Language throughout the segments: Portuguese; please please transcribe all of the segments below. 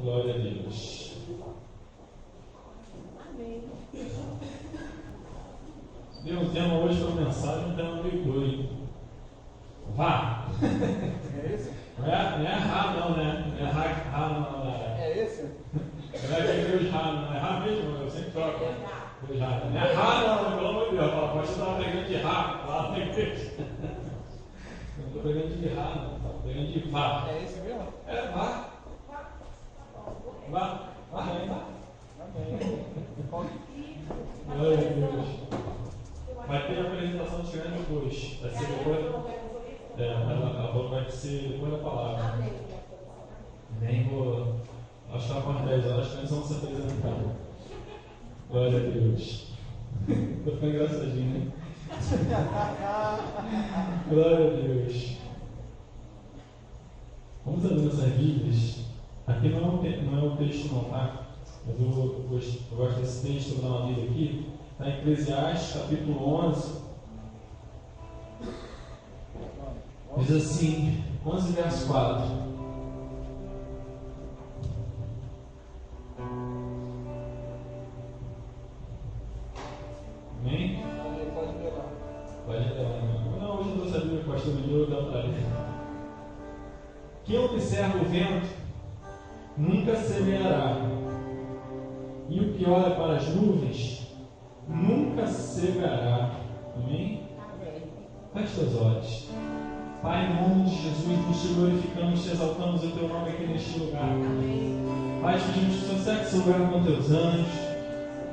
Glória a Deus. Amém. Deu um tema hoje para a mensagem, um tema meio doido. Vá! É esse? Não é Rá, não, né? Não é Rá, não. É esse? Não é aquele Deus Rá, não. É Rá mesmo, eu sempre troco. Deus Rá. Não é Rá, não, pelo amor de Deus. Pode estar pregando de Rá lá na igreja. Não estou pregando de Rá, não. Estou pregando de Vá. É esse mesmo? É Vá. Vá. Amém. Glória a Deus. Vai ter a apresentação de Tirando depois. Vai ser depois. Ela vai ser depois da palavra. Nem vou. Acho que ela com 10 horas que nós vamos se apresentar. Glória a Deus. Estou ficando engraçadinho, né? Glória a Deus. Vamos abrir nossas Bíblias. Aqui não é o texto, não, tá? Mas eu gosto desse texto, vou dar uma lida aqui. Está em Eclesiastes, capítulo 11. Diz assim, 11 verso 4. Amém? Pode ler lá. Pode ler. Não, hoje eu estou sabendo que o pastor me deu, dá para ler. Quem observa o vento nunca semeará, e o que olha para as nuvens nunca cegará. Amém? Feche teus olhos. Pai, em nome de Jesus, nós te glorificamos, te exaltamos o teu nome aqui neste lugar. Pai, te pedimos que o Senhor segue esse lugar com teus anjos.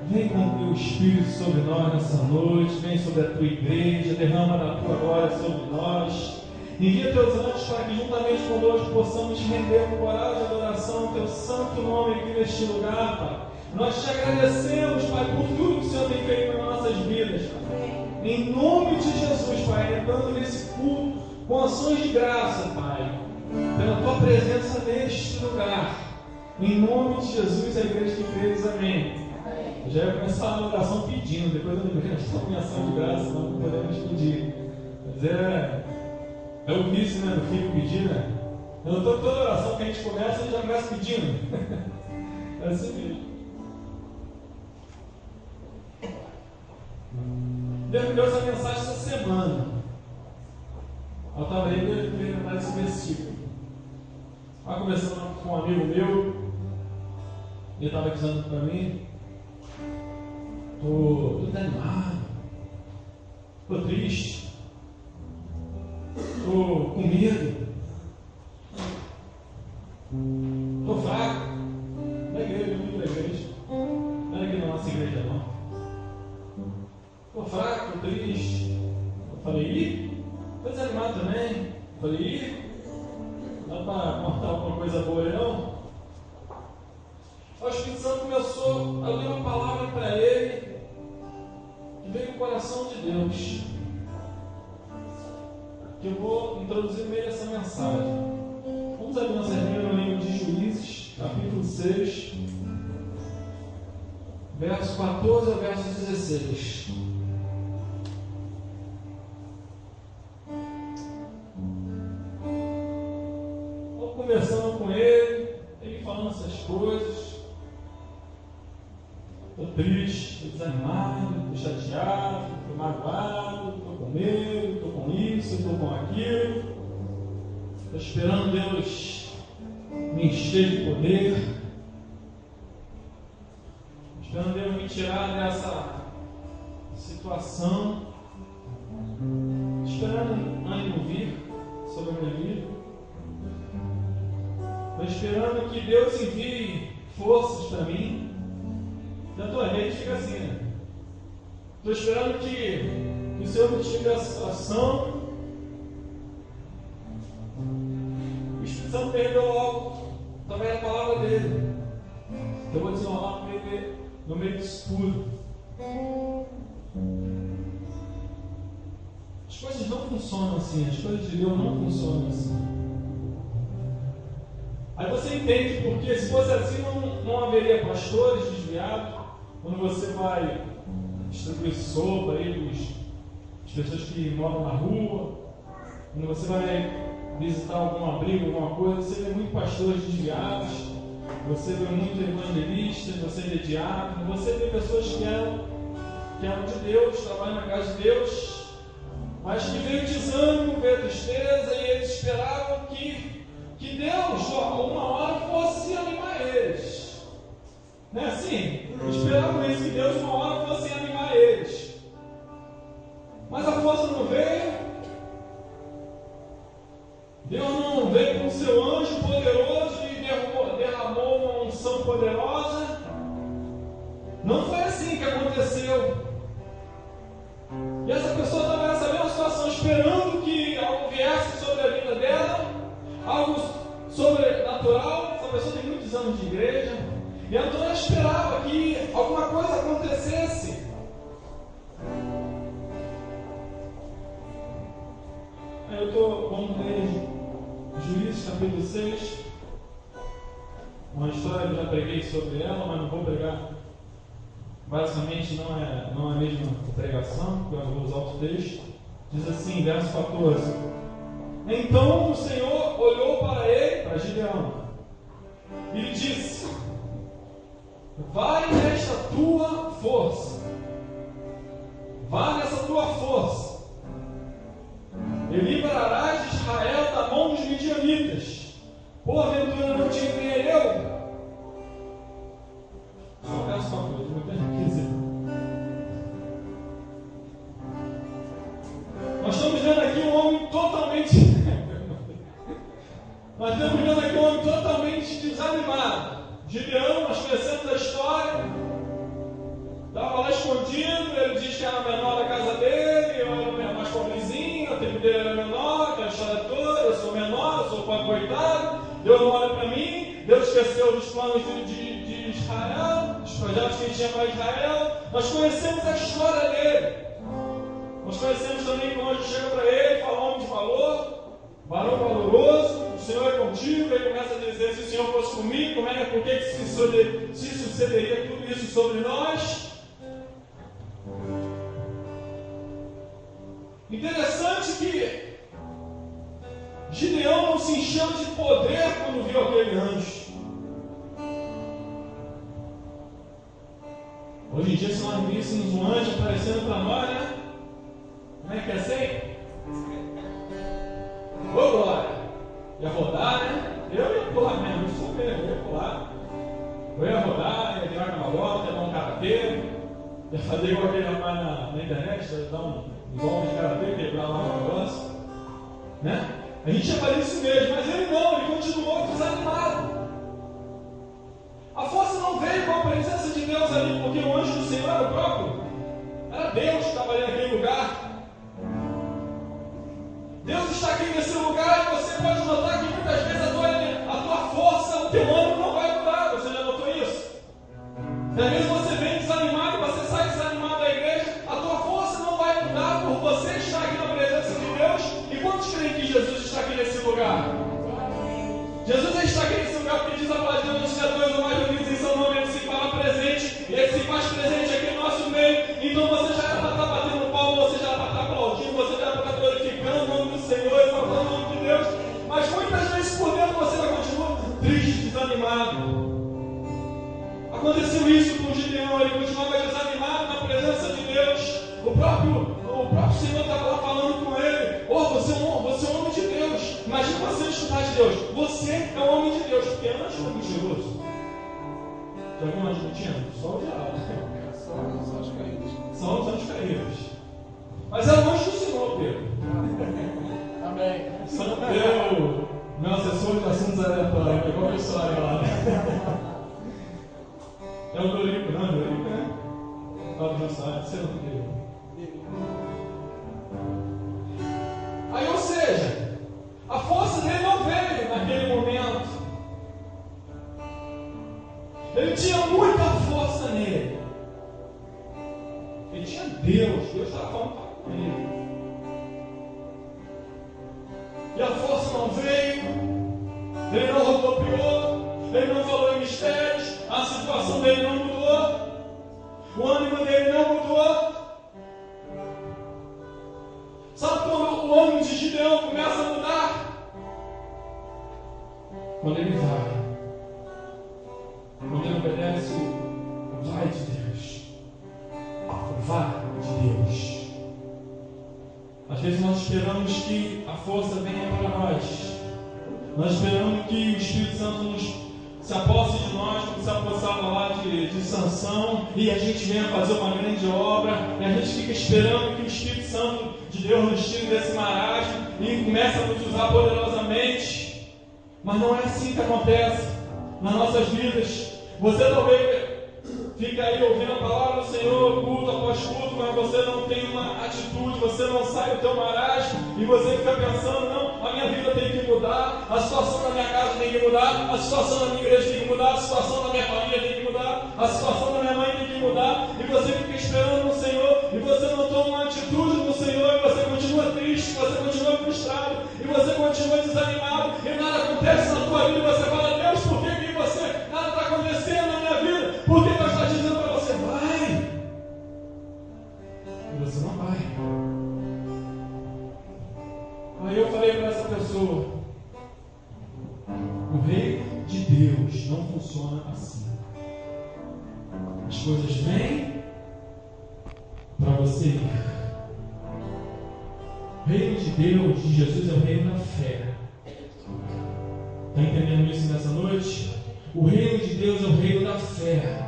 Vem com o teu Espírito sobre nós nessa noite. Vem sobre a tua igreja. Derrama da tua glória sobre nós. Envia teus anjos para que juntamente conosco possamos render com coragem e adoração ao teu santo nome aqui neste lugar, Pai. Nós te agradecemos, Pai, por tudo que o Senhor tem feito nas nossas vidas. Em nome de Jesus, Pai, entrando nesse culto com ações de graça, Pai, pela tua presença neste lugar. Em nome de Jesus, a igreja que crê diz amém. Eu já ia começar a oração pedindo, depois eu lembrei que estamos em ação de graça, não podemos pedir. Mas é o vício, né, do filho pedir, né? Eu não estou toda oração que a gente começa, a gente já começa pedindo. É assim mesmo. Deus me deu essa mensagem essa semana. Eu estava aí querendo lembrar desse versículo. Estava conversando com um amigo meu, ele estava dizendo para mim: estou desanimado, estou triste, estou com medo, estou fraco. Da igreja, não da igreja, não é aqui na nossa igreja, não. Estou fraco, estou triste. Eu falei, estou desanimado também. Eu falei, não dá para contar alguma coisa boa aí, não? O Espírito Santo começou a ler uma palavra para ele que veio do coração de Deus, que eu vou introduzir no meio dessa mensagem. Vamos abrir nossa Bíblia no livro de Juízes, capítulo 6, verso 14 ao verso 16. Conversando com ele falando essas coisas. Estou triste, estou desanimado, estou chateado, estou magoado, estou com medo, estou com isso, estou com aquilo. Estou esperando Deus me encher de poder. Estou esperando Deus me tirar dessa situação. Estou esperando ânimo vir sobre a minha vida. Estou esperando que Deus envie forças para mim. Da tua rede fica assim, né? Estou esperando que o Senhor me tire da situação. O Espírito Santo perdeu logo também a palavra dele. Eu vou desenrolar no meio disso tudo. As coisas não funcionam assim. As coisas de Deus não funcionam assim. Aí você entende porque se fosse assim não haveria pastores desviados. Quando você vai distribuir sopa aí as pessoas que moram na rua, quando você vai visitar algum abrigo, alguma coisa, você vê muitos pastores desviados, você vê muito evangelista, você vê diácono, você vê pessoas que eram de Deus, trabalham na casa de Deus, mas que veio desânimo, veio tristeza, e eles esperavam que Deus, uma hora, fosse animar eles. Não é assim? Esperavam isso, que Deus, uma hora, fosse animar eles. Mas a força não veio. Deus não veio com o seu anjo poderoso e derramou uma unção poderosa. Não foi assim que aconteceu. E essa pessoa estava nessa mesma situação, esperando que algo viesse sobre a vida dela, algo sobrenatural. Essa pessoa tem muitos anos de igreja, e então ela esperava que alguma coisa acontecesse. Vamos ler Juízes capítulo 6, uma história que eu já preguei sobre ela, mas não vou pregar. Basicamente não é a mesma pregação, porque eu vou usar outro texto. Diz assim, verso 14: Então o Senhor olhou para ele, para Gideão, e lhe disse: Vai nesta tua força, vá nessa tua força, e livrarás de Israel da mão dos midianitas. Porventura não te enviei eu? Só verso 14, não tem que dizer. Nós estamos vendo aqui um homem totalmente desanimado. Gideão, nós conhecemos a história, estava lá escondido. Ele diz que era menor da casa dele, eu era mais pobrezinho, a tribo dele era menor, aquela história toda. Eu sou menor, eu sou pobre coitado, Deus não olha para mim, Deus esqueceu dos planos de Israel, dos projetos que ele tinha para Israel. Nós conhecemos a história dele. Nós conhecemos também que o anjo chega para ele, fala: homem de valor, varão valoroso, o Senhor é contigo. Ele começa a dizer: se o Senhor fosse comigo, por que se sucederia tudo isso sobre nós? Interessante que Gideão não se encheu de poder quando viu aquele anjo. Hoje em dia, se nós víssemos um anjo aparecendo para nós, né? Como é que é assim? Ô glória! Ia rodar, né? Eu ia pular mesmo, eu sou mesmo, eu ia pular. Eu ia rodar, ia virar uma volta, ia dar um karatê, ia fazer igual aquele rapaz na internet, ia dar um golpe de karatê, quebrar lá um negócio, né? A gente ia fazer isso mesmo, mas ele não, ele continuou desanimado. A força não veio com a presença de Deus ali, porque o anjo do Senhor era o próprio. Era Deus que estava ali naquele lugar. Deus está aqui nesse lugar, e você pode notar que muitas vezes a tua força, o teu ânimo não vai mudar. Você já notou isso? Às vezes você vem desanimado, você sai desanimado da igreja, a tua força não vai mudar por você estar aqui na presença de Deus. E quantos creem que Jesus está aqui nesse lugar? Jesus está aqui nesse lugar porque diz a palavra de Deus: que dois ou mais reunidos em seu nome, ele se faz presente, e ele se faz presente aqui no nosso meio. Então você já era para estar batendo palma, você já era para estar aplaudindo, você já era para estar glorificando o nome do Senhor, exaltando o nome de Deus. Mas muitas vezes por dentro você continua triste, desanimado. Aconteceu isso com Gideão, ele continuava desanimado na presença de Deus. O próprio Senhor estava lá falando com ele: você é um homem de Deus. Imagina você estudar de Deus. Você é um homem de Deus. Porque anjo é mentiroso. Já viu um anjo mentindo? Só o diabo. São os caídos. São os anjos caídos. Mas é o anjo do Senhor, Pedro. Amém. Meu assessor de assuntos aleatórios. Igual a história lá. É o Dorico, não? Dorico, né? Fala do sabe, você não viu. Aí, ou seja, a força dele não veio naquele momento. Ele tinha muita força nele. Ele tinha Deus estava falando com ele. E a força não veio, ele não rodopiou, ele não falou em mistérios, a situação dele não mudou, o ânimo dele não mudou. Sabe quando o ânimo de Gideão começa a mudar? Quando ele vai. quando ele obedece o vai de Deus. O vá de Deus. Às vezes nós esperamos que a força venha para nós. Nós esperamos que o Espírito Santo se aposse de nós, como se apossava lá de Sansão, e a gente venha fazer uma grande obra, e a gente fica esperando que o Espírito Santo de Deus nos tire desse marasmo e comece a nos usar poderosamente. Mas não é assim que acontece nas nossas vidas. Você talvez fica aí ouvindo a palavra do Senhor, culto após culto, mas você não tem uma atitude, você não sai do teu marasmo, e você fica pensando, não, a minha vida tem que mudar, a situação da minha casa tem que mudar, a situação da minha igreja tem que mudar, a situação da minha família tem que mudar, a situação da minha mãe tem que mudar, e você fica esperando no Senhor, e você não toma uma atitude no Senhor, e você continua triste, você continua frustrado, e você continua desanimado, e nada acontece na tua vida, e você fala, Deus, por que nada está acontecendo na minha vida? Por que Deus está dizendo para você, vai? E você não vai. Aí eu falei para essa pessoa, o reino de Deus não funciona assim. As coisas vêm para você ir. O reino de Deus, de Jesus, é o reino da fé. Está entendendo isso nessa noite? O reino de Deus é o reino da fé.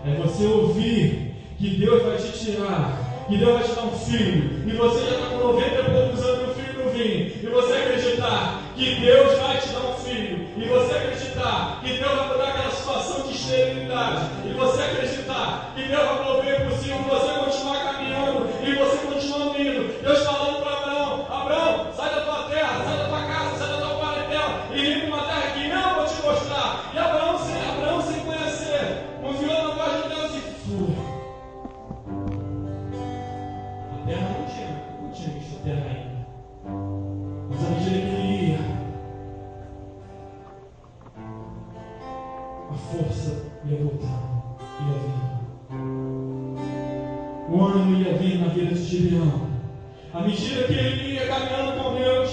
É você ouvir que Deus vai te tirar, que Deus vai te dar um filho, e você já está com 90 e poucos anos e o filho não vem, e você acreditar que Deus vai te dar um filho, e você acreditar que Deus vai mudar aquela situação de esterilidade, e você acreditar que Deus vai prover o possível, e você continuar caminhando, e você continuar indo. Deus falando para Abraão, Abraão, sai da tua terra, sai da tua casa, sai da tua parentela, e vem para uma terra que eu vou te mostrar. E Abraão sem conhecer, confiou na voz de Deus e foi. A terra não tinha visto a terra ainda. Mas à medida que ele ia, a força ia voltando, ia vindo. O ânimo ia vindo na vida de Gideão. À medida que ele ia caminhando com Deus,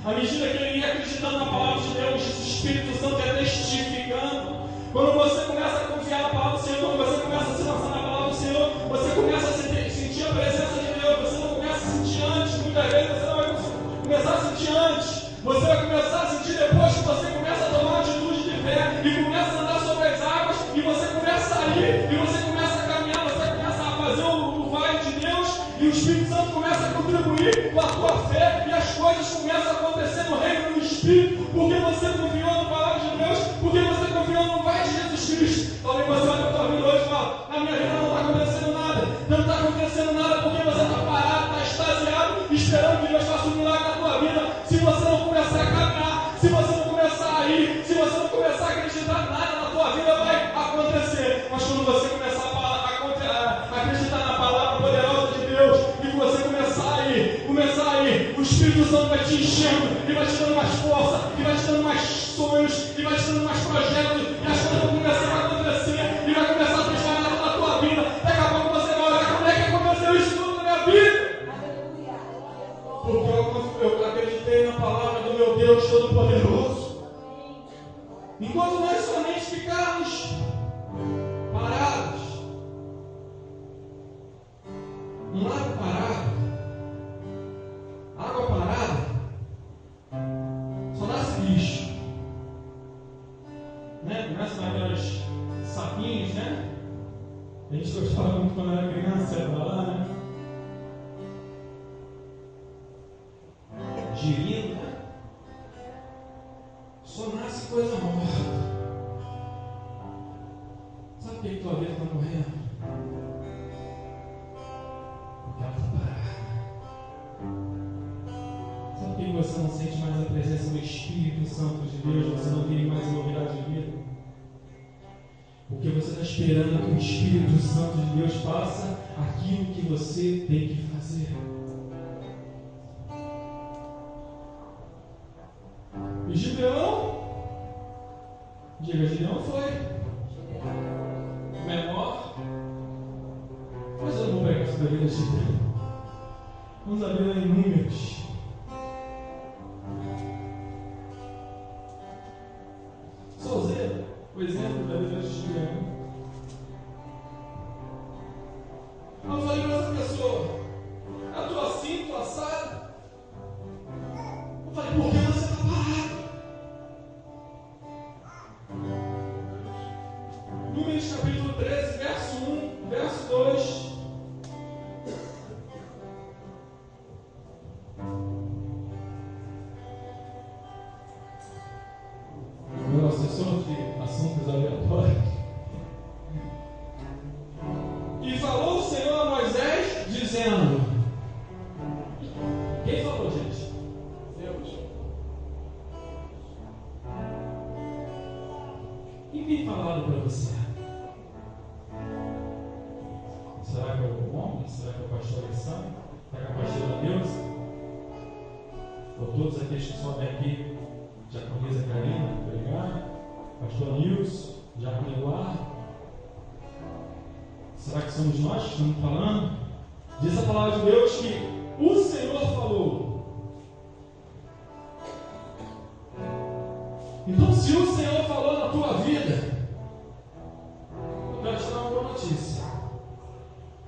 à medida que ele ia acreditando na palavra de Deus, o Espírito Santo ia testificando. Quando você começa a confiar na palavra do Senhor, quando você começa a se lançar na palavra do Senhor, você começa a sentir a presença de Deus. Você não começa a sentir antes, muitas vezes você não vai começar a sentir antes. Você vai começar a sentir depois que você começa a tomar uma atitude de fé e começa a andar sobre as águas, e você começa a ir, e você começa a caminhar, você começa a fazer o vai de Deus, e o Espírito Santo começa a contribuir com a tua fé, e as coisas começam a acontecer no reino do Espírito, porque você confiou na palavra de Deus, porque você confiou no vai de Jesus Cristo. Talvez você olhe para a tua vida hoje e fala, na minha vida não está acontecendo nada, não está acontecendo nada, porque você está parado, está extasiado, esperando que Deus faça um milagre na tua vida. Se você não começar a caminhar, se você não começar a ir, se você não começar a acreditar, nada na tua vida vai acontecer. Mas quando você começar a acreditar na palavra poderosa de Deus, e você começar a ir, o Espírito Santo vai te enchendo, e vai te dando mais força, e vai te dando mais sonhos, e vai te dando mais projetos, e as coisas vão começar a acontecer, e vai começar a transformar na tua vida. Daqui a pouco você vai olhar, como é que aconteceu isso tudo na minha vida? Porque eu acreditei na palavra do meu Deus Todo-Poderoso. Enquanto nós somente ficarmos parados, um lago parado, água parada, só nasce bicho, né? Começa aquelas sapinhos, né? A gente gostava muito quando era criança, ia pra lá, né? Girino, né? Só nasce coisa morta. Sabe por que tua vida está morrendo? Porque ela está parada. Sabe por que você não sente mais a presença do Espírito Santo de Deus? Você não tem mais novidade de vida? Porque você está esperando que o Espírito Santo de Deus faça aquilo que você tem que fazer. E Gideão? Diga, Gideão foi menor. Mas eu não vou pegar essa vida de Gideão. Vamos abrir em Números. Sozeiro. O exemplo da energia. Eu falei para essa pessoa: eu estou assim, estou assado. Eu falei: por que você está parado? Números capítulo 13, verso 1, verso 2. Meu assessor de assuntos aleatórios. E falou o Senhor a Moisés, dizendo: quem falou, gente? Deus. E quem falado para você? Será que é o homem? Será que é o pastor Alessandro? Será que é a pastora Neuza? Ou todos aqueles que sobem aqui? Diaconisa Karina, obrigado. Pastor Nilson, Diácono Eduardo. Será que somos nós que estamos falando? Diz a palavra de Deus que o Senhor falou. Então, se o Senhor falou na tua vida, eu quero te dar uma boa notícia.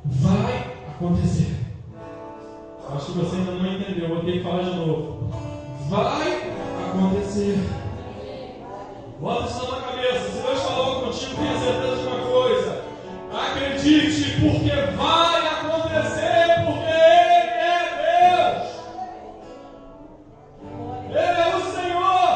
Vai acontecer. Acho que você ainda não entendeu, vou ter que falar de novo. Vai acontecer. Bota isso na cabeça. Se Deus falou contigo, tenha certeza de uma coisa. Acredite, porque vai acontecer, porque Ele é Deus. Ele é o Senhor.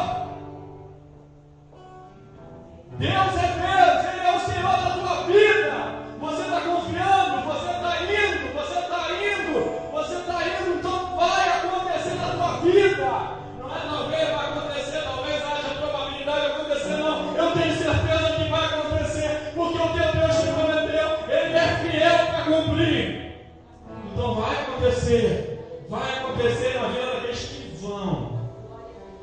Deus é Deus, Ele é o Senhor da tua vida. Você está confiando, você está indo, você está indo, você está indo, então vai acontecer na tua vida. Não é talvez vai acontecer, talvez haja probabilidade de acontecer, não. Eu tenho certeza que vai acontecer, porque o teu Deus te prometeu, Ele é fiel para cumprir. Então vai acontecer na vida daqueles que vão.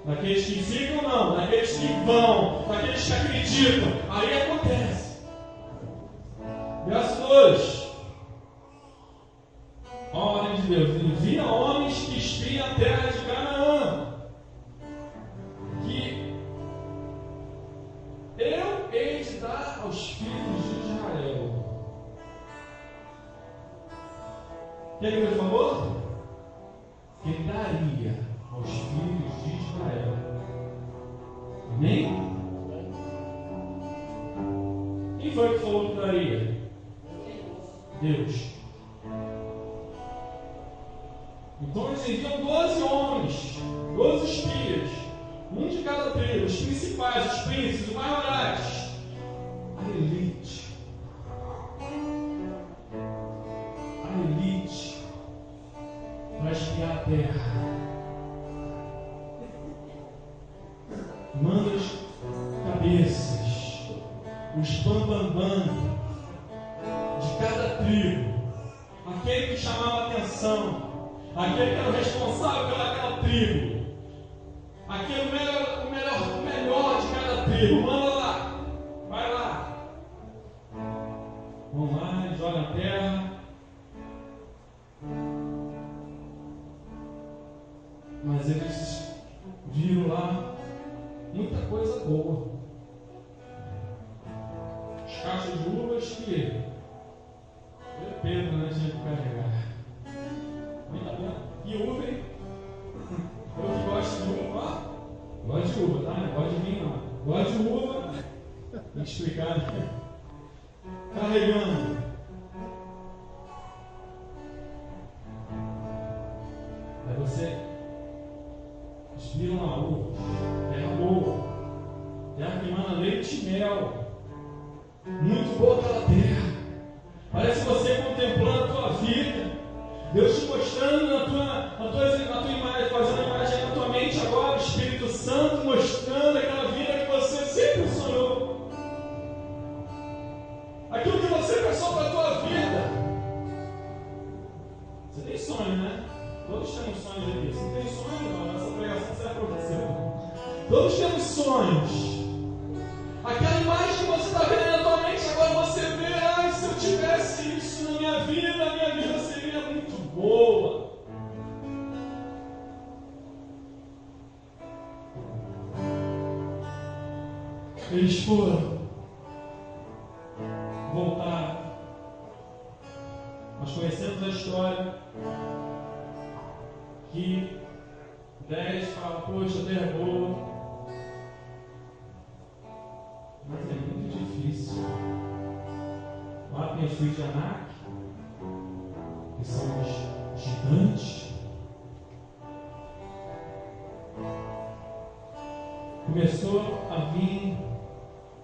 Daqueles que ficam, não, daqueles que vão, daqueles que acreditam, aí acontece. Verso 2: a ordem de Deus: envia homens que espiem a terra de Canaã, que eu hei de dar aos filhos de Israel. O que Deus falou? Que daria aos filhos de Israel. Amém? Quem foi que falou que daria? Deus. Então eles enviam 12 homens, 12 espias, um de cada tribo, os principais, os príncipes, os maiorais, a elite, para espiar a terra. Manda as cabeças, os bambambam de cada tribo, aquele que chamava atenção, aquele que era o responsável pelaquela tribo, aquele o melhor de cada tribo. Manda lá, vai lá, vão lá e joga a terra. Mas eles viram lá muita coisa boa. Os cachos de uvas que Pedro, né, tinha que carregar. E uva, hein? Eu que gosto de uva, ó. Gosto de uva, tá? Não gosto de vinho, não. Gosto de uva. Tem que explicar, né? Carregando. Aí você espira uma uva, terra boa, terra que emana leite e mel. Muito boa aquela terra. Parece você contemplando a tua vida. Deus te mostrando na tua imagem, fazendo a imagem na tua mente agora, o Espírito Santo mostrando aquela vida que você sempre sonhou. Aquilo que você pensou para a tua vida. Você tem sonho, né? Todos temos sonhos aqui. Se não tem sonho, não, essa pregação serve para você. Todos temos sonhos. Aquela imagem que você está vendo na tua mente, agora você vê, se eu tivesse isso na minha vida seria muito boa. Eles foram voltaram. Nós conhecemos a história que 10 falam, poxa, a terra é boa. Mas é muito difícil. Lá tem os filhos de Anak, que são os gigantes. Começou a vir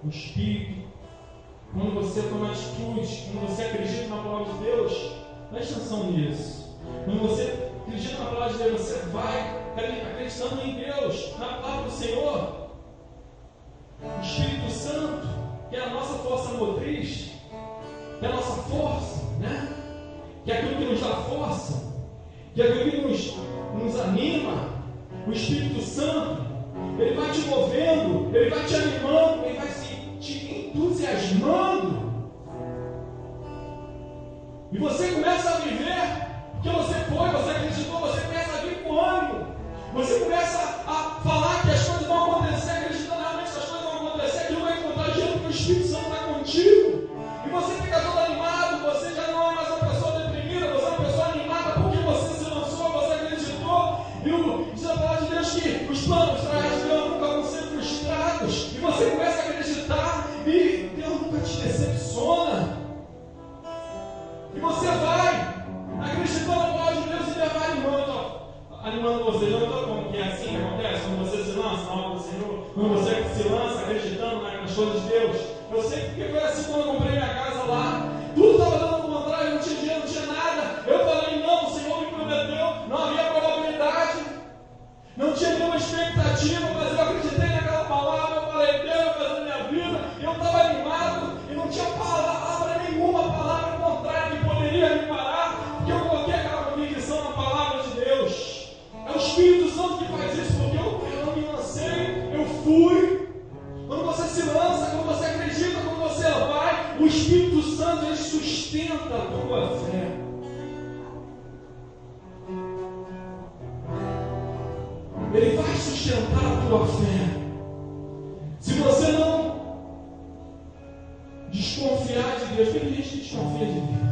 o Espírito. Quando você toma atitude, quando você acredita na palavra de Deus, preste atenção nisso. Quando você acredita na palavra de Deus, você vai acreditando em Deus, na palavra do Senhor. O Espírito Santo, que é a nossa força motriz, que é a nossa força, né? Que é aquilo que nos dá força, que é aquilo que nos anima. O Espírito Santo, ele vai te movendo, ele vai te animando, ele vai te entusiasmando. E você começa a viver, porque você foi, você acreditou, você começa a vir com ânimo. Você começa a falar que as coisas vão acontecer, acreditando realmente que as coisas vão acontecer, aquilo vai contagiando porque o Espírito Santo está contigo. E você fica todo animado, você já não é mais uma pessoa deprimida, você é uma pessoa animada porque você se lançou, você acreditou. E diz a palavra de Deus que os planos de Deus nunca vão ser frustrados. E você começa a acreditar e Deus nunca te decepciona. E você vai acreditando na palavra de Deus e Deus vai animando você. Não estou como que é assim que acontece quando você se lança na obra do Senhor, quando você se lança acreditando nas coisas de Deus. Eu sei porque foi assim quando eu comprei minha casa lá. Tudo estava dando ao contrário, não tinha dinheiro, não tinha nada. Eu falei, não, o Senhor me prometeu, não havia probabilidade, não tinha nenhuma expectativa, mas eu acreditei naquela palavra. Eu falei, Deus vai fazer na minha vida. E eu estava animado e não tinha palavra nenhuma, palavra contrária que poderia me parar, porque eu coloquei aquela convicção na palavra de Deus. É o Espírito Santo que faz isso, porque eu não me lancei, eu fui. Quando você se lança, quando você acredita, quando você vai, o Espírito Santo ele sustenta a tua fé. Ele vai sustentar a tua fé. Se você não desconfiar de Deus, tem gente que desconfia de Deus.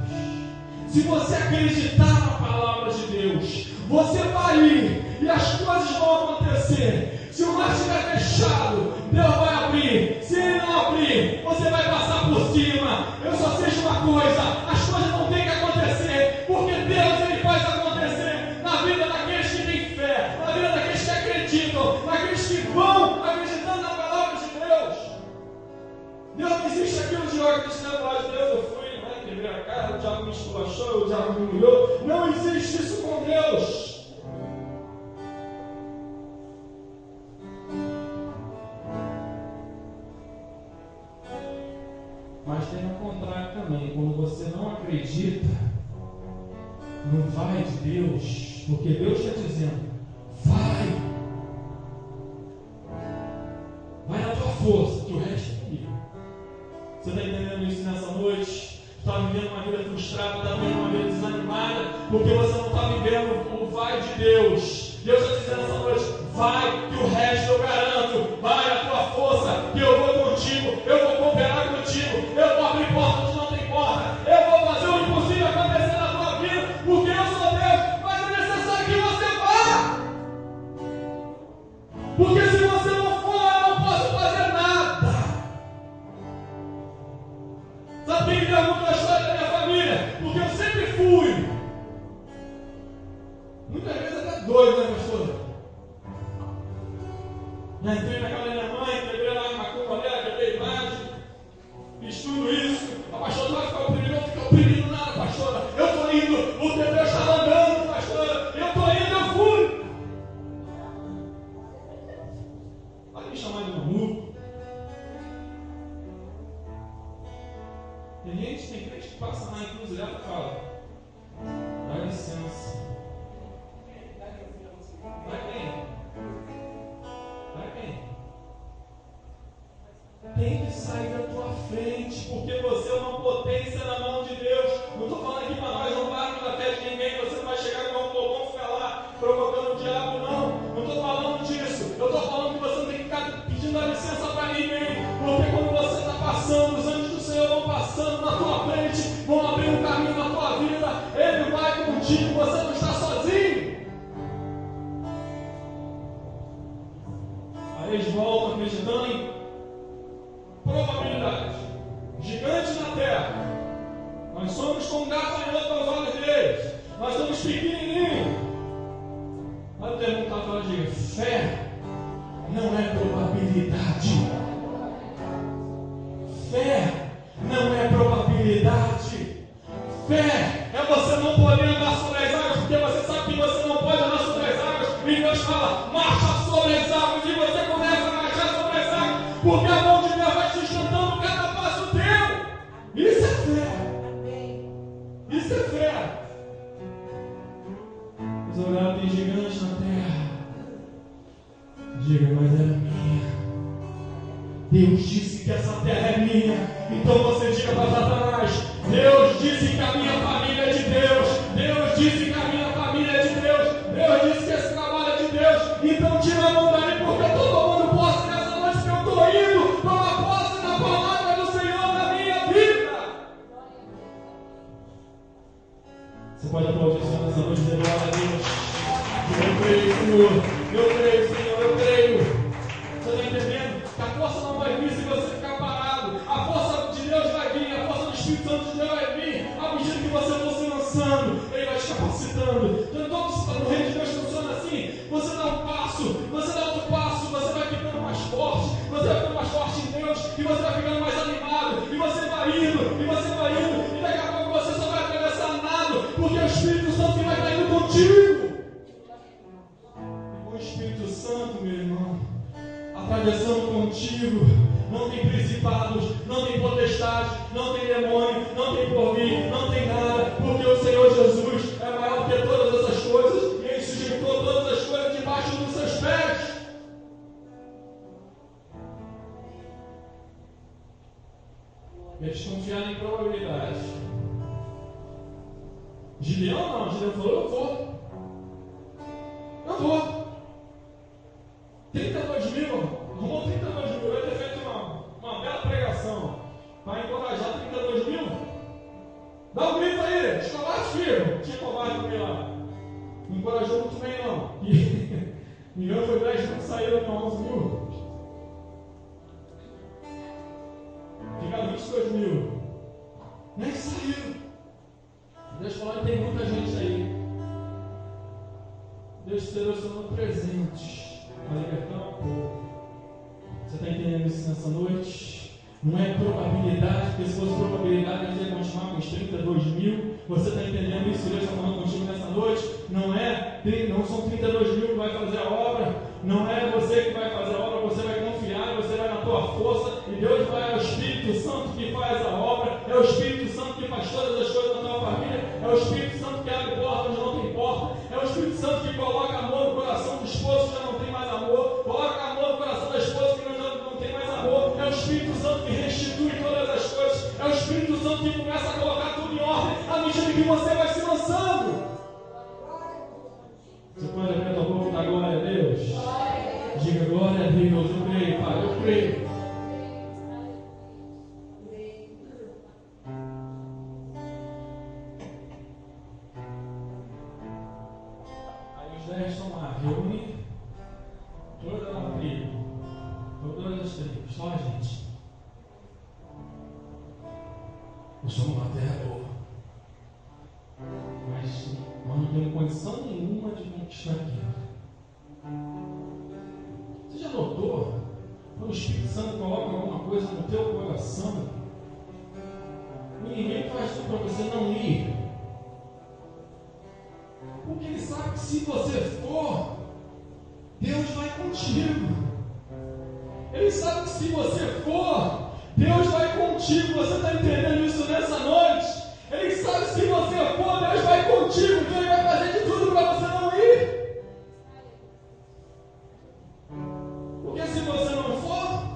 Se você acreditar na palavra de Deus, você vai ir e as coisas vão acontecer. Se o mar estiver fechado, Deus vai abrir. Se Ele não abrir, você vai passar por cima. Eu só sei de uma coisa: as coisas não têm que acontecer, porque Deus ele faz acontecer na vida daqueles que têm fé, na vida daqueles que acreditam, daqueles que vão acreditando na palavra de Deus. Deus não existe aquilo de eu acreditar na palavra de Deus. Eu fui, quebrei a cara, o diabo me esculachou, o diabo me humilhou. Não existe isso com Deus. Mas tem o contrário também, quando você não acredita no vai de Deus, porque Deus está dizendo, vai na tua força, que o resto é comigo. Você está entendendo isso nessa noite? Está vivendo uma vida frustrada, está vivendo uma vida desanimada, porque você não está vivendo o vai de Deus. Deus está dizendo nessa noite, vai, que o resto eu garanto, vai na tua força, que eu vou contigo, eu vou cooperar contigo, eu vou abrir porta onde não tem porta, eu vou fazer o impossível acontecer na tua vida, porque eu sou Deus, mas é necessário que você vá. Porque se você não for, eu não posso fazer nada. Sabe quem me perguntou a história da minha família? Porque eu sempre fui. Muitas vezes até doido, né, pastor? Já entrei na casa da minha mãe, quebrei lá uma macumba dela, quebrei imagem, fiz tudo isso. A pastora vai ficar oprimindo, não fica oprimindo nada, pastora. Eu estou indo, o teu Deus está mandando, pastora. Eu estou indo, eu fui. Pode me chamar de maluco. Tem crente que passa na encruzilhada e fala, dá licença. Vai quem? Tem que sair da tua frente, porque você é uma potência na mão de Deus. Não estou falando aqui para nós roubarmos da fé de ninguém. Você não vai chegar com um povão, ficar lá provocando o diabo, não. Não estou falando disso. Eu estou falando que você não tem que ficar pedindo a licença para ninguém, porque quando você está passando, os anjos do Senhor vão passando na probabilidade. Fé é você não poder andar sobre as águas, porque você sabe que você não pode andar sobre as águas. E Deus fala, marcha sobre as águas, e você começa a marchar sobre as águas, porque a mão de Deus vai te sustentando cada passo teu. Isso é fé. Isso é fé. Mas agora tem gigante na terra. Diga, mas é minha. Deus disse que essa terra é minha. Então você diga para Satanás, Deus disse que a minha família é de Deus. Deus disse que a minha família é de Deus. Deus disse que esse trabalho é de Deus. Então tira a mão daí, porque eu estou tomando posse nessa noite que eu estou indo tomar posse da palavra do Senhor na minha vida. Você pode aplaudir o Senhor nessa noite e dizer glória a Deus. Eu creio, Senhor. Eu creio, Senhor. Eu creio. Você está entendendo? Que a força não vai vir se você ficar parado. A força de Deus vai vir. A força do Espírito Santo de Deus vai vir. À medida que você for se lançando, Ele vai te capacitando. Então, no reino de Deus funciona assim. Você dá um passo, você dá outro passo, você vai ficando mais forte. Você vai ficando mais forte em Deus. E você vai ficando mais animado. E você vai indo, e você vai indo. E daqui a pouco você só vai atravessar nada. Porque o Espírito Santo vai estar indo contigo. O Espírito Santo, meu irmão, atravessando contigo, não tem principados, não tem potestade, não tem demônio, não tem porvir, não tem nada, porque o Senhor Jesus é maior que todas essas coisas, e Ele sujeitou todas as coisas debaixo dos seus pés. Eles confiaram em probabilidade. Gideão não, Gideão falou, eu vou. 32 mil, arrumou 32 mil, eu ia ter feito uma bela pregação para encorajar 32 mil. Dá um grito aí, escolar filho, tinha covarde no meio lá. Não encorajou muito bem não. Me engano foi 10 mil que saíram com 11 mil. Ficaram 22 mil. Nem saíram. Deus falou que tem muita gente aí. Deus selecionou presentes para libertar o povo. Você está entendendo isso nessa noite? Não é probabilidade, porque se fosse probabilidade, a gente ia continuar com os 32 mil. Você está entendendo isso? Deus está falando contigo nessa noite? Não são 32 mil que vai fazer a obra. Não é você que vai fazer a obra, você vai confiar, você vai na tua força. E Deus vai, é o Espírito Santo que faz a obra. É o Espírito Santo que faz todas as coisas na tua família. É o Espírito Santo que abre portas onde não tem porta. É o Espírito Santo que coloca amor no coração do esposo que já não tem mais amor. Coloca amor no coração da esposa que já não tem mais amor. É o Espírito Santo que restitui todas as coisas. É o Espírito Santo que começa a colocar tudo em ordem à medida que você vai se lançando. Você pode abrir a tua boca e dar glória a Deus? Diga glória a Deus. Eu creio, Pai, eu creio. Aí os 10 estão lá, reúne toda a tribo, todas as tribos, só a gente. Eu sou uma terra boa, mas não tenho condição nenhuma de conquistar aquilo. Você já notou? Quando o Espírito Santo coloca alguma coisa no teu coração, ninguém faz tudo para você não ir. Porque Ele sabe que se você for, Deus vai contigo. Ele sabe que se você for, Deus vai contigo. Você está entendendo isso nessa noite? Ele sabe que se você for, Deus vai contigo. Que Ele vai fazer de tudo para você não ir. Porque se você não for,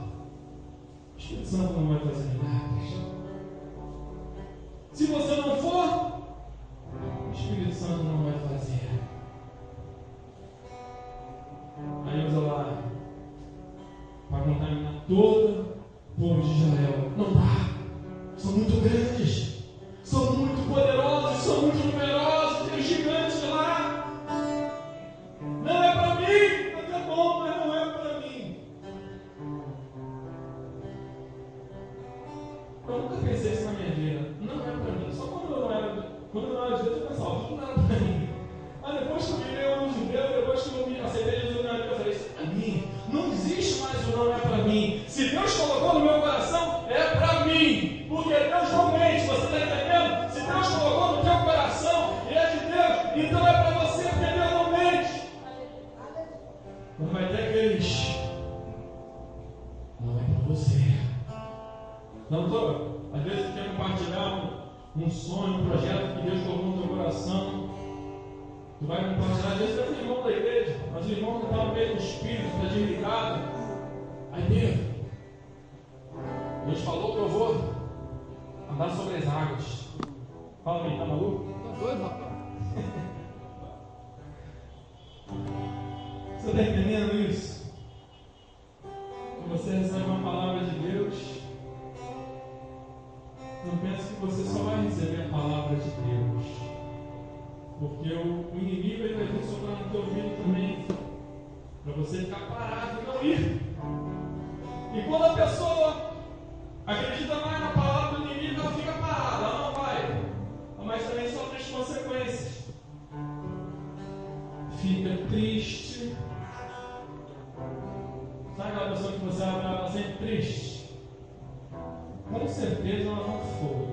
o Espírito Santo não vai fazer milagres. Se você não for, o Espírito Santo não vai fazer. Aí usa lá para contaminar todo o povo de Israel. Não dá. São muito grandes. São muito poderosos. São muito numerosos. Tem gigantes lá. Não é para mim. Tá bom, mas não é para mim. Eu nunca pensei isso na minha vida. Não é para mim. Só quando eu não era de Deus, eu pensava, não era para mim. Mas depois que eu virei o homem de Deus, depois que eu me aceitei Jesus na vida, eu falei, isso é para mim. Não existe mais o não é para mim. Se Deus colocou no meu coração, é para mim. Porque Deus não mente. Você está Não estou. Às vezes você quer compartilhar um sonho, um projeto que Deus colocou no teu coração. Tu vai compartilhar, às vezes você é um irmão da igreja, mas o irmão não está no meio do espírito, está desligado. Aí Deus falou que eu vou andar sobre as águas. Fala aí, tá maluco? Tá doido, rapaz? Você está entendendo isso? Quando você recebe uma palavra de Deus, não pense que você só vai receber a palavra de Deus, porque o inimigo ele vai vir soprar no teu ouvido também, para você ficar parado e não ir. E quando a pessoa acredita mais na palavra do inimigo, ela fica parada, ela não vai, mas também sofre as consequências. Fica triste. Sabe aquela pessoa que você olha para ela sempre triste? Com certeza ela não foi.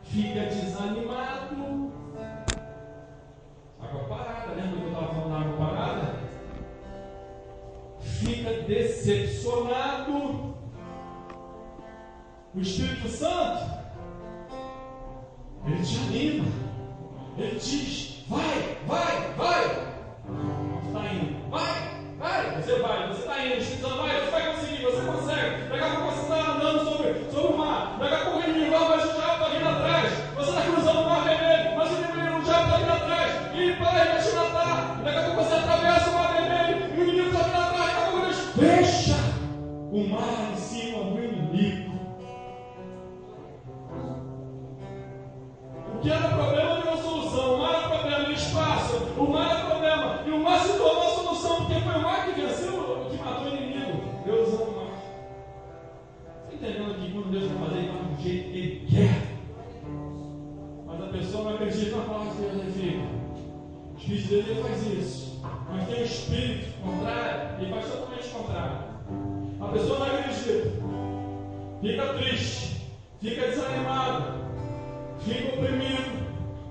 Fica desanimado. Água parada, lembra que eu estava falando da água parada? Fica decepcionado. O Espírito Santo, ele te anima. Ele diz: vai, vai, vai. Você está indo. Vai. Vai, você está indo, o Espírito Santo vai, você vai conseguir, você consegue. Daqui a pouco você está andando sobre o mar, daqui a pouco o inimigo vai, mas o diabo está vindo atrás. Você está cruzando o mar vermelho, mas o diabo está vindo atrás. E ele vai te matar. Daqui a pouco você atravessa o mar vermelho e o inimigo está vindo atrás. Daqui a pouco Deus fecha o mar em cima do inimigo. O que era problema virou solução, o mar era problema, ele espaço, o mar era problema, e o mar se tornou a solução, porque foi o mar que venceu, que matou o inimigo. Deus ama o mar. Você está entendendo que quando Deus vai fazer, ele faz do jeito que ele quer. Mas a pessoa não acredita na palavra de Deus, ele fica. O Espírito de Deus ele faz isso. Mas tem um espírito contrário, ele faz totalmente contrário. A pessoa não acredita, fica triste, fica desanimada, fica oprimido,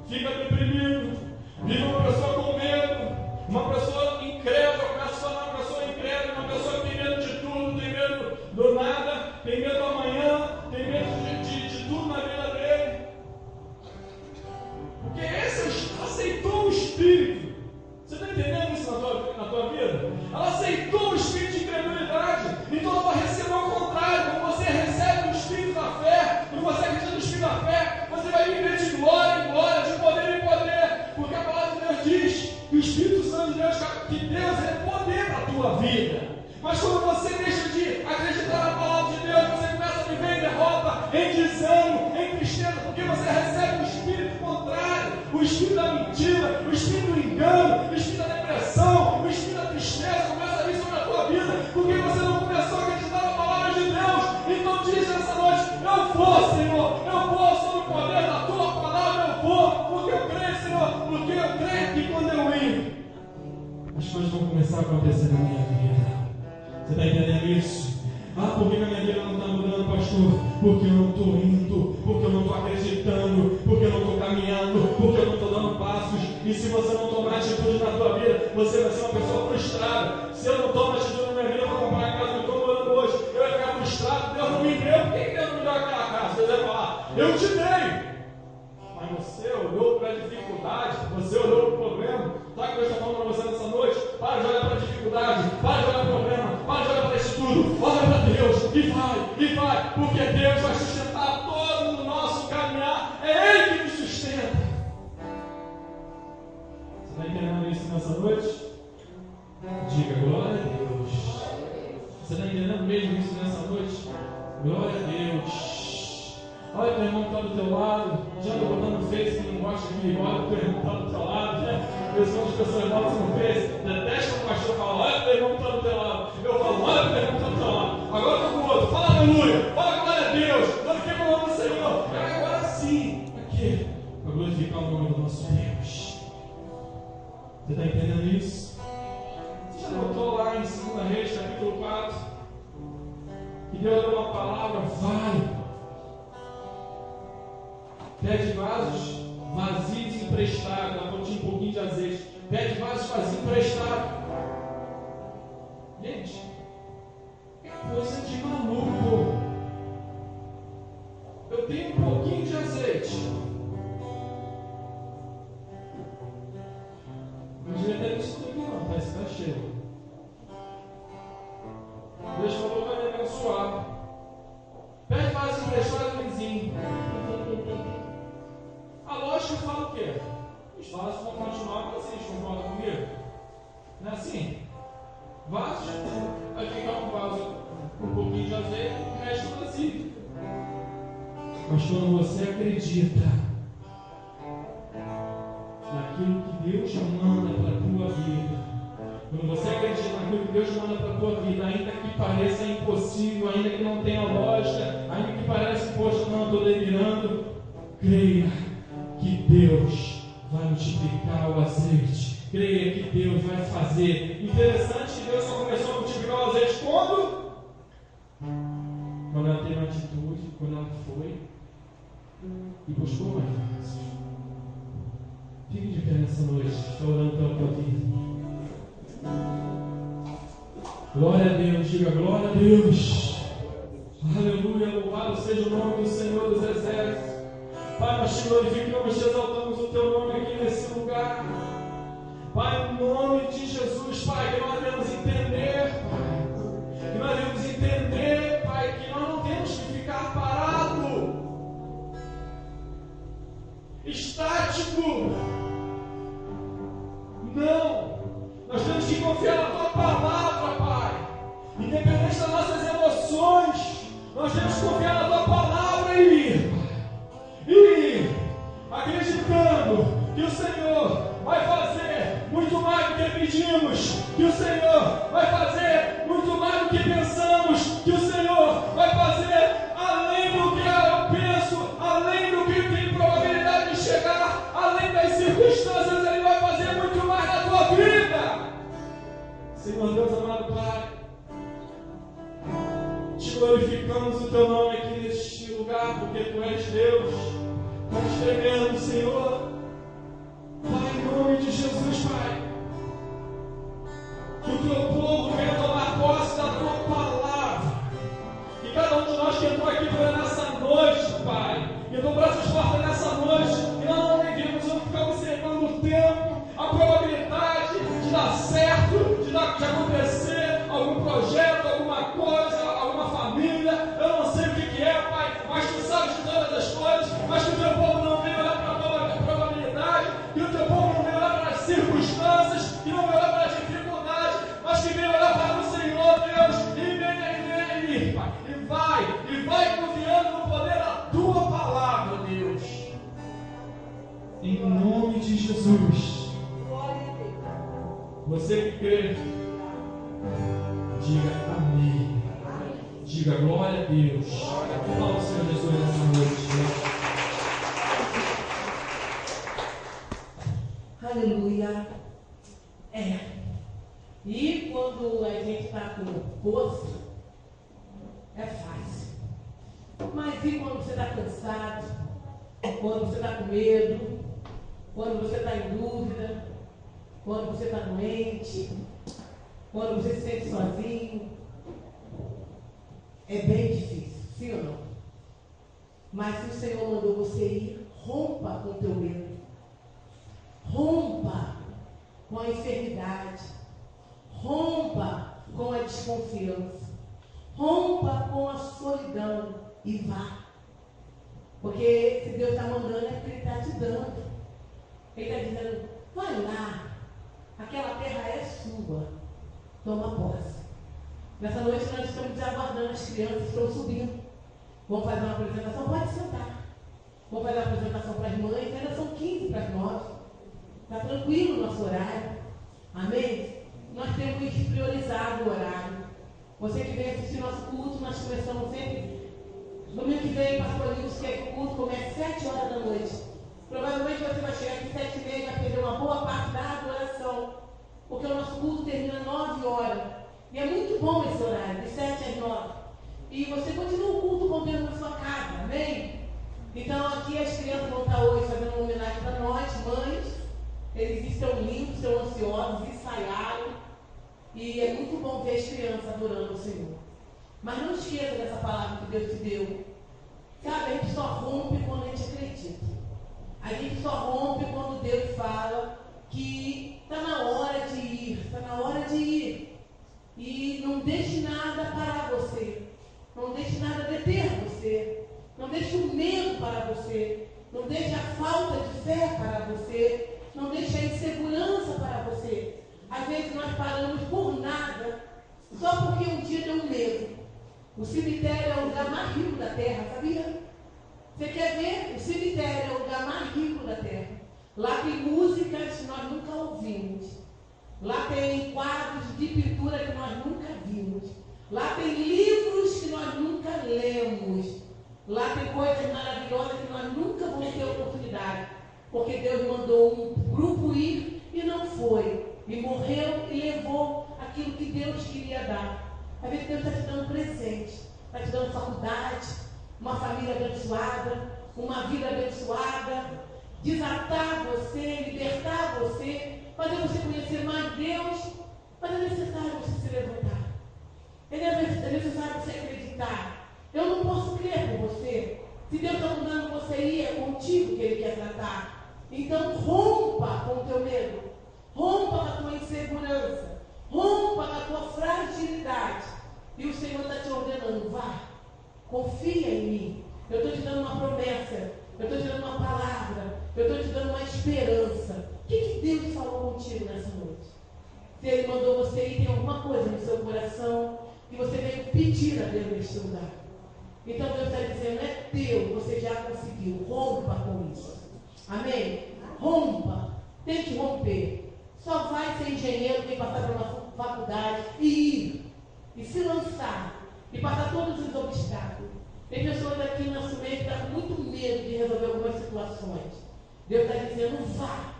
fica deprimido, vive uma pessoa com medo, uma pessoa incrédula, começa a se tornar uma pessoa incrédula, uma pessoa que tem medo de tudo, tem medo do nada, tem medo do amanhã, tem medo de tudo na vida dele. Porque esse aceitou o Espírito. Você está entendendo isso na tua vida? Ela aceitou o Espírito de incredulidade, então ela vai receber o contrário. Quando você recebe o Espírito da fé, quando você acredita no Espírito da fé, você vai viver de glória em glória, de poder em poder, porque a palavra de Deus diz que o Espírito Santo de Deus, que Deus é poder para a tua vida. Mas quando você deixa de acreditar na palavra de Deus, você começa a viver em derrota, em desânimo, em tristeza, porque você recebe o Espírito contrário, o Espírito da mentira, o Espírito do engano, o Espírito da depressão, o Espírito da tristeza começa a vir sobre a tua vida, porque você não começou a acreditar na palavra de Deus. Então diz nessa noite: eu vou, Senhor, eu vou sob o poder da tua palavra, eu vou, porque eu creio, Senhor, porque eu creio que quando eu ir, as coisas vão começar a acontecer na minha vida. Você está entendendo isso? Ah, por que a minha vida não está mudando, pastor? Porque eu não estou indo, porque eu não estou acreditando, porque eu não estou caminhando, porque eu não estou dando passos. E se você não tomar atitude na tua vida, você vai ser uma pessoa frustrada. Se eu não tomo atitude na minha vida, eu vou comprar a casa que eu estou morando hoje, eu ia ficar frustrado. Deus não me deu. Por que Deus não me deu aquela casa? Você vai falar: eu te dei. Mas você olhou para a dificuldade, você olhou para o problema. Sabe o que eu estou falando para você nessa noite? Para de olhar para a dificuldade, para de olhar para o problema, para de olhar para isso tudo. Olha para Deus e vai, porque Deus vai sustentar todo o nosso caminhar. É Ele que nos sustenta. Você está entendendo isso nessa noite? Diga glória a Deus. Você está entendendo mesmo isso nessa noite? Glória a Deus. Olha o teu irmão que está do teu lado, já anda botando no Face que não gosta que olha o teu irmão que está do teu lado, né? Eu sou as pessoas botam no Face, detesta o pastor fala: olha o teu irmão que está do teu lado. Eu falo: olha o teu irmão que está do teu lado. Agora eu estou com o outro, fala aleluia, fala glória a Deus, glorifica o nome do Senhor. Agora sim, aqui, para glorificar o nome do nosso Deus. Você está entendendo isso? Você já notou lá em 2 Reis, capítulo 4, que Deus deu uma palavra: vai. Pede vasos vazios emprestados. Ela tinha um pouquinho de azeite. Pede vasos vazios emprestados. Gente, que coisa de maluco. quê? Os vasos vão continuar vazios, concorda comigo? Não é assim? Vasos, vai ficar um vaso com um pouquinho de azeite e o resto vazio. Mas quando você acredita naquilo que Deus manda para a tua vida, quando você acredita naquilo que Deus manda para a tua vida, ainda que pareça impossível, ainda que não tenha lógica, ainda que pareça, poxa, não, estou delirando, creia que Deus vai multiplicar o azeite. Creia que Deus vai fazer. Interessante que Deus só começou a multiplicar o azeite quando? Quando ela teve uma atitude, quando ela foi e buscou mais vasos. Fique de pé nessa noite, estou orando pela tua vida. Glória a Deus, diga glória a Deus. Aleluia, louvado seja o nome do Senhor dos Exércitos. Pai, nós te glorificamos, te exaltamos o teu nome aqui nesse lugar. Pai, em nome de Jesus, Pai, que nós devemos entender, Pai, que nós devemos entender, Pai, que nós não temos que ficar parado, estático. Não, nós temos que confiar na tua palavra, Pai. Independente das nossas emoções, nós temos que confiar na tua palavra e ir, acreditando que o Senhor vai fazer muito mais do que pedimos, que o Senhor vai fazer muito mais do que pensamos, que o Senhor vai fazer além do que eu penso, além do que tem probabilidade de chegar, além das circunstâncias, Ele vai fazer muito mais na tua vida. Senhor Deus amado Pai, te glorificamos o teu nome aqui neste lugar, porque tu és Deus. Nós tremendo, Senhor. Pai, em nome de Jesus, Pai, que o teu povo venha tomar posse da tua palavra. Que cada um de nós que entrou aqui nessa noite, Pai, que entrou braços fortes nessa noite, que nós não devemos ficar observando o tempo, a probabilidade de dar certo, de acontecer algum projeto, alguma coisa, alguma família. Eu não sei o que é, Pai, mas tu sabes de todas as coisas. Mas que o teu povo não venha olhar para a probabilidade, que o teu povo não venha olhar para as circunstâncias, que não venha olhar para as dificuldades, mas que venha olhar para o Senhor, Deus, e Pai, e vai confiando no poder da tua palavra, Deus. Em nome de Jesus. Você que crê, diga amém. Diga glória a Deus. Fala o Senhor Jesus nessa noite. Aleluia. E quando a gente está com força, é fácil. Mas e quando você está cansado? Quando você está com medo? Quando você está em dúvida? Quando você está doente? Quando você se sente sozinho? É bem difícil, sim ou não? Mas se o Senhor mandou você ir, rompa com o teu medo. Rompa com a enfermidade. Rompa com a desconfiança. Rompa com a solidão e vá. Porque se Deus está mandando é porque Ele está te dando. Ele está dizendo, vai lá. Aquela terra é sua. Toma posse. Nessa noite nós estamos aguardando, as crianças estão subindo. Vamos fazer uma apresentação? Pode sentar. Vamos fazer uma apresentação para as mães. Ainda são 15 para as 9. Está tranquilo o nosso horário. Amém? Nós temos priorizado o horário. Você que vem assistir nosso culto, nós começamos sempre. Domingo que vem, pastor Lins quer que o culto comece às 7 horas da noite. Provavelmente você vai chegar aqui às 7h30 e vai perder uma boa parte da adoração. Porque o nosso culto termina às 9 horas. E é muito bom esse horário, de 7 às 9. E você continua o culto com Deus na sua casa, amém? Então aqui as crianças vão estar hoje fazendo uma homenagem para nós, mães. Eles estão limpos, estão ansiosos, ensaiaram. E é muito bom ver as crianças adorando o Senhor. Mas não esqueça dessa palavra que Deus te deu. Sabe, a gente só rompe quando a gente acredita. A gente só rompe quando Deus fala que está na hora de ir, está na hora de ir. E não deixe nada parar você. Não deixe nada deter você. Não deixe o medo parar você. Não deixe a falta de fé para você. Não deixe a insegurança para você. Às vezes nós paramos por nada, só porque um dia deu medo. O cemitério é o lugar mais rico da terra, sabia? Você quer ver? O cemitério é o lugar mais rico da terra. Lá tem músicas que nós nunca ouvimos. Lá tem quadros de pintura que nós nunca vimos. Lá tem livros que nós nunca lemos. Lá tem coisas maravilhosas que nós nunca vamos ter oportunidade. Porque Deus mandou um grupo ir e não foi. E morreu e levou aquilo que Deus queria dar. Às vezes Deus está te dando presente. Está te dando faculdade, uma família abençoada, uma vida abençoada. Desatar você, libertar você, fazer você conhecer mais Deus. Mas é necessário você se levantar. É necessário você acreditar. Eu não posso crer por você. Se Deus está mandando você ir, é contigo que Ele quer tratar. Então rompa com o teu medo. Rompa com a tua insegurança. Rompa com a tua fragilidade. E o Senhor está te ordenando, vá. Confia em mim. Eu estou te dando uma promessa. Eu estou te dando uma palavra. Eu estou te dando uma esperança. O que Deus falou contigo nessa noite? Se Ele mandou você ir, tem alguma coisa no seu coração que você veio pedir a Deus neste lugar. Então Deus está dizendo, é teu, você já conseguiu. Rompa com isso. Amém? Rompa. Tem que romper. Só vai ser engenheiro quem passar por uma faculdade e ir. E se lançar. E passar todos os obstáculos. Tem pessoas aqui no nosso meio que estão com muito medo de resolver algumas situações. Deus está dizendo, vá.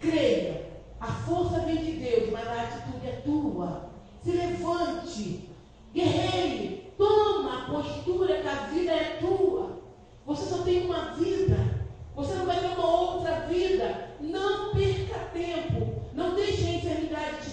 Creia. A força vem de Deus, mas a atitude é tua. Se levante. Guerreie. Toma a postura que a vida é tua. Você só tem uma vida. Você não vai ter uma outra vida. Não perca tempo. Não deixe a enfermidade te